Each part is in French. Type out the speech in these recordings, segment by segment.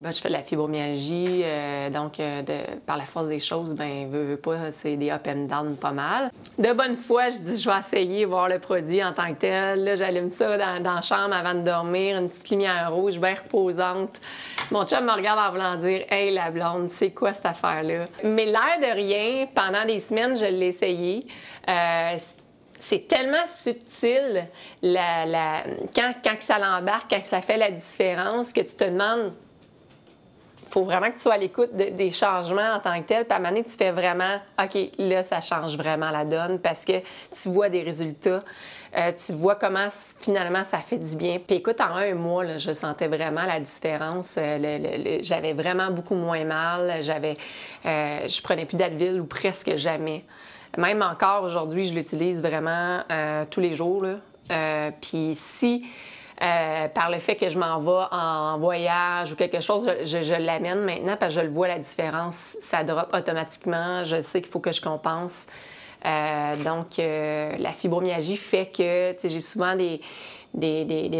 Ben, je fais de la fibromyalgie, par la force des choses, ben veux pas, c'est des up and down pas mal. De bonne foi, je dis je vais essayer, voir le produit en tant que tel. Là, j'allume ça dans la chambre avant de dormir, une petite lumière rouge bien reposante. Mon chum me regarde en voulant dire « Hey, la blonde, c'est quoi cette affaire-là? » Mais l'air de rien, pendant des semaines, je l'ai essayé. C'est tellement subtil quand ça l'embarque, quand ça fait la différence, que tu te demandes... Il faut vraiment que tu sois à l'écoute des changements en tant que tel. Puis à un moment donné, tu fais vraiment, OK, là, ça change vraiment la donne parce que tu vois des résultats. Tu vois comment finalement ça fait du bien. Puis écoute, en un mois, là, je sentais vraiment la différence. J'avais vraiment beaucoup moins mal. Je prenais plus d'Advil ou presque jamais. Même encore aujourd'hui, je l'utilise vraiment tous les jours. Puis si... par le fait que je m'en vais en voyage ou quelque chose, je l'amène maintenant parce que je le vois la différence. Ça drop automatiquement. Je sais qu'il faut que je compense. La fibromyalgie fait que j'ai souvent des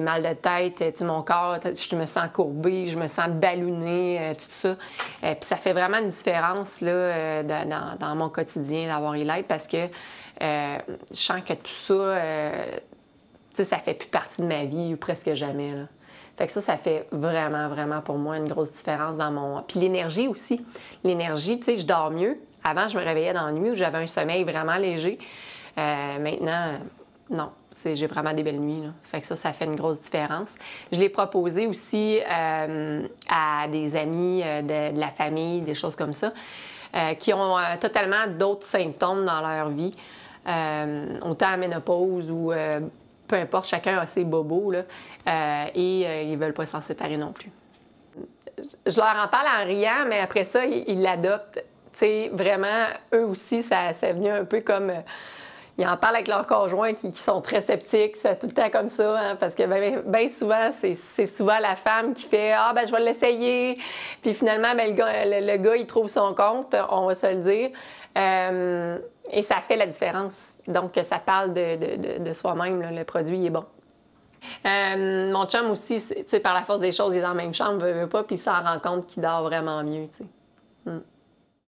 mal de tête. Mon corps, je me sens courbée, je me sens ballonnée, tout ça. Puis ça fait vraiment une différence là, dans mon quotidien d'avoir e-light parce que je sens que tout ça... ça fait plus partie de ma vie ou presque jamais. Là. Fait que ça fait vraiment, vraiment pour moi une grosse différence dans mon... Puis l'énergie aussi. L'énergie, je dors mieux. Avant, je me réveillais dans la nuit où j'avais un sommeil vraiment léger. Maintenant, non. J'ai vraiment des belles nuits. Là. Fait que ça fait une grosse différence. Je l'ai proposé aussi à des amis de la famille, des choses comme ça, qui ont totalement d'autres symptômes dans leur vie. Autant la ménopause ou... peu importe, chacun a ses bobos, là, ils veulent pas s'en séparer non plus. Je leur en parle en riant, mais après ça, ils l'adoptent. Tu sais, vraiment, eux aussi, c'est venu un peu comme... ils en parlent avec leurs conjoints qui sont très sceptiques, c'est tout le temps comme ça, hein, parce que bien souvent, c'est souvent la femme qui fait « Ah, ben je vais l'essayer », puis finalement, ben, le gars, il trouve son compte, on va se le dire. Et ça fait la différence. Donc, ça parle de soi-même. Là, le produit, il est bon. Mon chum aussi, par la force des choses, il est dans la même chambre, veut pas, puis il s'en rend compte qu'il dort vraiment mieux.